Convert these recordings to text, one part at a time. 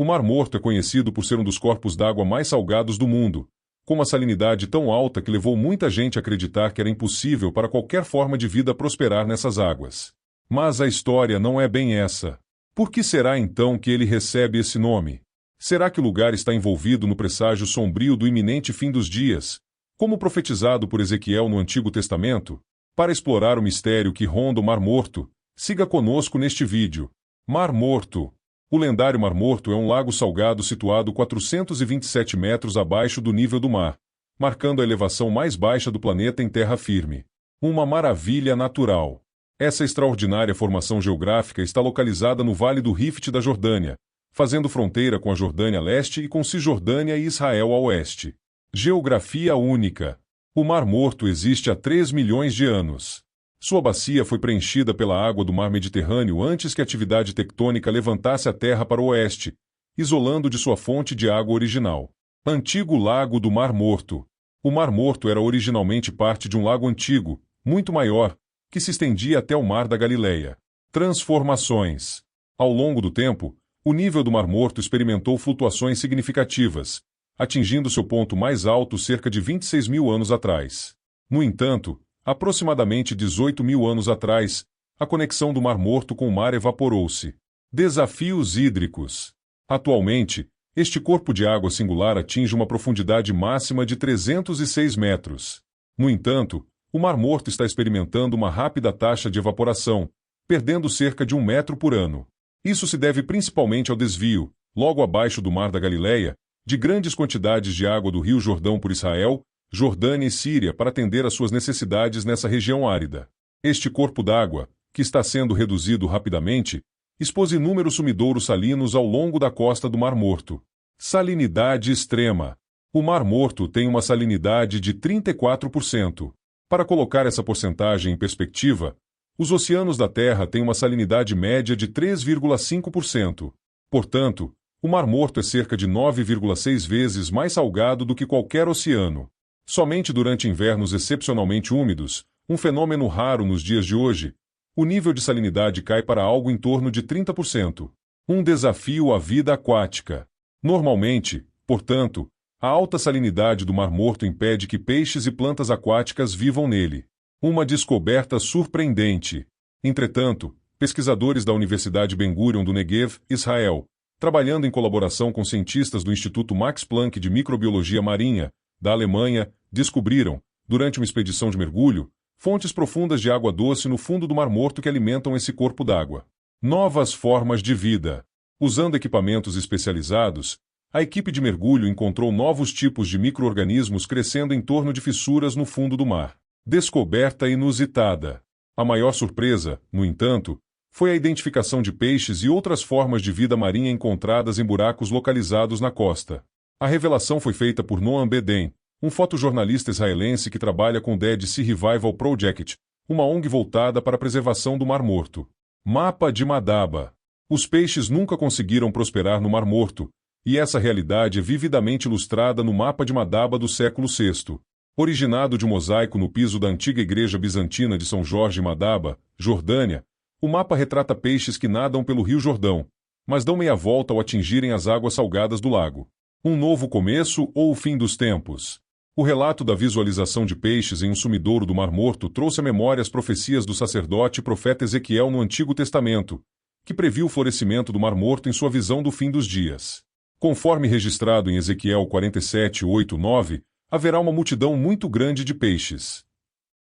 O Mar Morto é conhecido por ser um dos corpos d'água mais salgados do mundo, com uma salinidade tão alta que levou muita gente a acreditar que era impossível para qualquer forma de vida prosperar nessas águas. Mas a história não é bem essa. Por que será então que ele recebe esse nome? Será que o lugar está envolvido no presságio sombrio do iminente fim dos dias, como profetizado por Ezequiel no Antigo Testamento? Para explorar o mistério que ronda o Mar Morto, siga conosco neste vídeo. Mar Morto. O lendário Mar Morto é um lago salgado situado 427 metros abaixo do nível do mar, marcando a elevação mais baixa do planeta em terra firme. Uma maravilha natural. Essa extraordinária formação geográfica está localizada no Vale do Rift da Jordânia, fazendo fronteira com a Jordânia a leste e com Cisjordânia e Israel a oeste. Geografia única. O Mar Morto existe há 3 milhões de anos. Sua bacia foi preenchida pela água do mar Mediterrâneo antes que a atividade tectônica levantasse a terra para o oeste, isolando de sua fonte de água original. Antigo Lago do Mar Morto. O Mar Morto era originalmente parte de um lago antigo, muito maior, que se estendia até o Mar da Galileia. Transformações. Ao longo do tempo, o nível do Mar Morto experimentou flutuações significativas, atingindo seu ponto mais alto cerca de 26 mil anos atrás. No entanto, aproximadamente 18 mil anos atrás, a conexão do Mar Morto com o mar evaporou-se. Desafios hídricos. Atualmente, este corpo de água singular atinge uma profundidade máxima de 306 metros. No entanto, o Mar Morto está experimentando uma rápida taxa de evaporação, perdendo cerca de 1 metro por ano. Isso se deve principalmente ao desvio, logo abaixo do Mar da Galileia, de grandes quantidades de água do Rio Jordão por Israel, Jordânia e Síria para atender às suas necessidades nessa região árida. Este corpo d'água, que está sendo reduzido rapidamente, expôs inúmeros sumidouros salinos ao longo da costa do Mar Morto. Salinidade extrema. O Mar Morto tem uma salinidade de 34%. Para colocar essa porcentagem em perspectiva, os oceanos da Terra têm uma salinidade média de 3,5%. Portanto, o Mar Morto é cerca de 9,6 vezes mais salgado do que qualquer oceano. Somente durante invernos excepcionalmente úmidos, um fenômeno raro nos dias de hoje, o nível de salinidade cai para algo em torno de 30%. Um desafio à vida aquática. Normalmente, portanto, a alta salinidade do Mar Morto impede que peixes e plantas aquáticas vivam nele. Uma descoberta surpreendente. Entretanto, pesquisadores da Universidade Ben-Gurion do Negev, Israel, trabalhando em colaboração com cientistas do Instituto Max Planck de Microbiologia Marinha, da Alemanha, descobriram, durante uma expedição de mergulho, fontes profundas de água doce no fundo do Mar Morto que alimentam esse corpo d'água. Novas formas de vida. Usando equipamentos especializados, a equipe de mergulho encontrou novos tipos de micro-organismos crescendo em torno de fissuras no fundo do mar. Descoberta inusitada. A maior surpresa, no entanto, foi a identificação de peixes e outras formas de vida marinha encontradas em buracos localizados na costa. A revelação foi feita por Noam Beden, um fotojornalista israelense que trabalha com o Dead Sea Revival Project, uma ONG voltada para a preservação do Mar Morto. Mapa de Madaba. Os peixes nunca conseguiram prosperar no Mar Morto, e essa realidade é vividamente ilustrada no Mapa de Madaba do século VI. Originado de um mosaico no piso da antiga igreja bizantina de São Jorge Madaba, Jordânia, o mapa retrata peixes que nadam pelo Rio Jordão, mas dão meia volta ao atingirem as águas salgadas do lago. Um novo começo ou o fim dos tempos? O relato da visualização de peixes em um sumidouro do Mar Morto trouxe à memória as profecias do sacerdote e profeta Ezequiel no Antigo Testamento, que previu o florescimento do Mar Morto em sua visão do fim dos dias. Conforme registrado em Ezequiel 47, 8, 9, haverá uma multidão muito grande de peixes.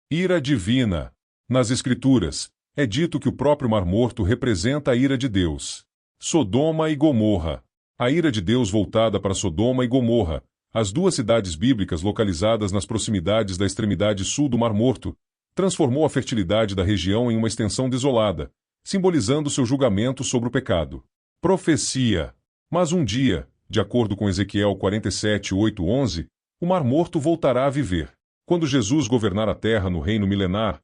Ira divina. Nas Escrituras, é dito que o próprio Mar Morto representa a ira de Deus. Sodoma e Gomorra. A ira de Deus voltada para Sodoma e Gomorra, as duas cidades bíblicas localizadas nas proximidades da extremidade sul do Mar Morto, transformou a fertilidade da região em uma extensão desolada, simbolizando seu julgamento sobre o pecado. Profecia. Mas um dia, de acordo com Ezequiel 47, 8, 11, o Mar Morto voltará a viver. Quando Jesus governar a terra no reino milenar,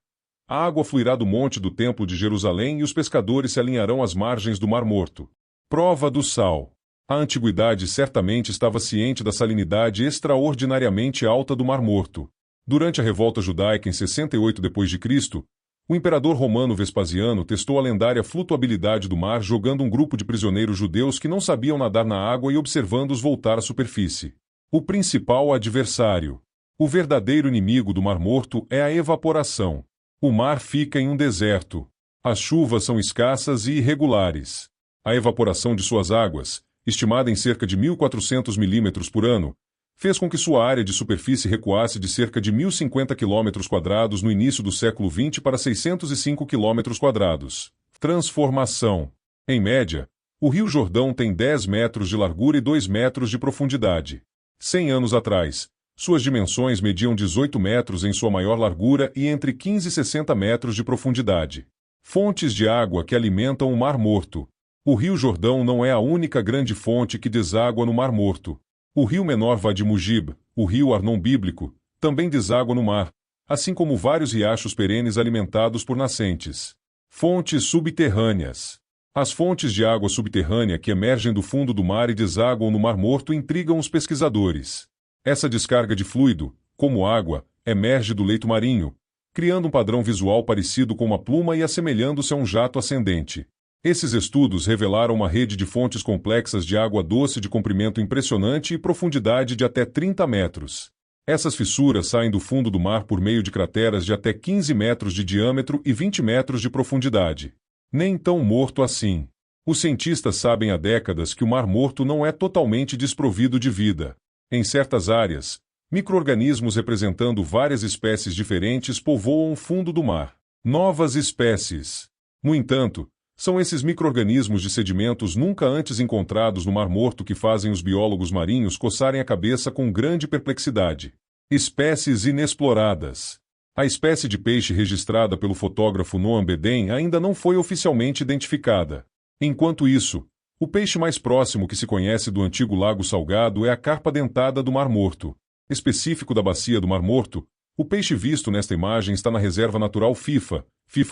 a água fluirá do monte do templo de Jerusalém e os pescadores se alinharão às margens do Mar Morto. Prova do sal. A antiguidade certamente estava ciente da salinidade extraordinariamente alta do Mar Morto. Durante a revolta judaica em 68 d.C., O imperador romano Vespasiano testou a lendária flutuabilidade do mar jogando um grupo de prisioneiros judeus que não sabiam nadar na água e observando-os voltar à superfície. O principal adversário. O verdadeiro inimigo do Mar Morto é a evaporação. O mar fica em um deserto. As chuvas são escassas e irregulares. A evaporação de suas águas, estimada em cerca de 1.400 milímetros por ano, fez com que sua área de superfície recuasse de cerca de 1.050 km² no início do século XX para 605 km². Transformação. Em média, o Rio Jordão tem 10 metros de largura e 2 metros de profundidade. 100 anos atrás, suas dimensões mediam 18 metros em sua maior largura e entre 15 e 60 metros de profundidade. Fontes de água que alimentam o Mar Morto. O Rio Jordão não é a única grande fonte que deságua no Mar Morto. O rio menor Wadi Mujib, o rio Arnon bíblico, também deságua no mar, assim como vários riachos perenes alimentados por nascentes. Fontes subterrâneas. As fontes de água subterrânea que emergem do fundo do mar e desaguam no Mar Morto intrigam os pesquisadores. Essa descarga de fluido, como água, emerge do leito marinho, criando um padrão visual parecido com uma pluma e assemelhando-se a um jato ascendente. Esses estudos revelaram uma rede de fontes complexas de água doce de comprimento impressionante e profundidade de até 30 metros. Essas fissuras saem do fundo do mar por meio de crateras de até 15 metros de diâmetro e 20 metros de profundidade. Nem tão morto assim. Os cientistas sabem há décadas que o Mar Morto não é totalmente desprovido de vida. Em certas áreas, micro-organismos representando várias espécies diferentes povoam o fundo do mar. Novas espécies. No entanto, são esses micro-organismos de sedimentos nunca antes encontrados no Mar Morto que fazem os biólogos marinhos coçarem a cabeça com grande perplexidade. Espécies inexploradas. A espécie de peixe registrada pelo fotógrafo Noam Beden ainda não foi oficialmente identificada. Enquanto isso, o peixe mais próximo que se conhece do antigo Lago Salgado é a carpa dentada do Mar Morto. Específico da bacia do Mar Morto, o peixe visto nesta imagem está na Reserva Natural FIFA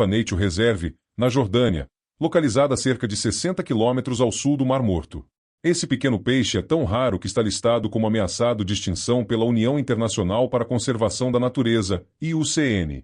Nature Reserve, na Jordânia, localizada a cerca de 60 quilômetros ao sul do Mar Morto. Esse pequeno peixe é tão raro que está listado como ameaçado de extinção pela União Internacional para a Conservação da Natureza, IUCN.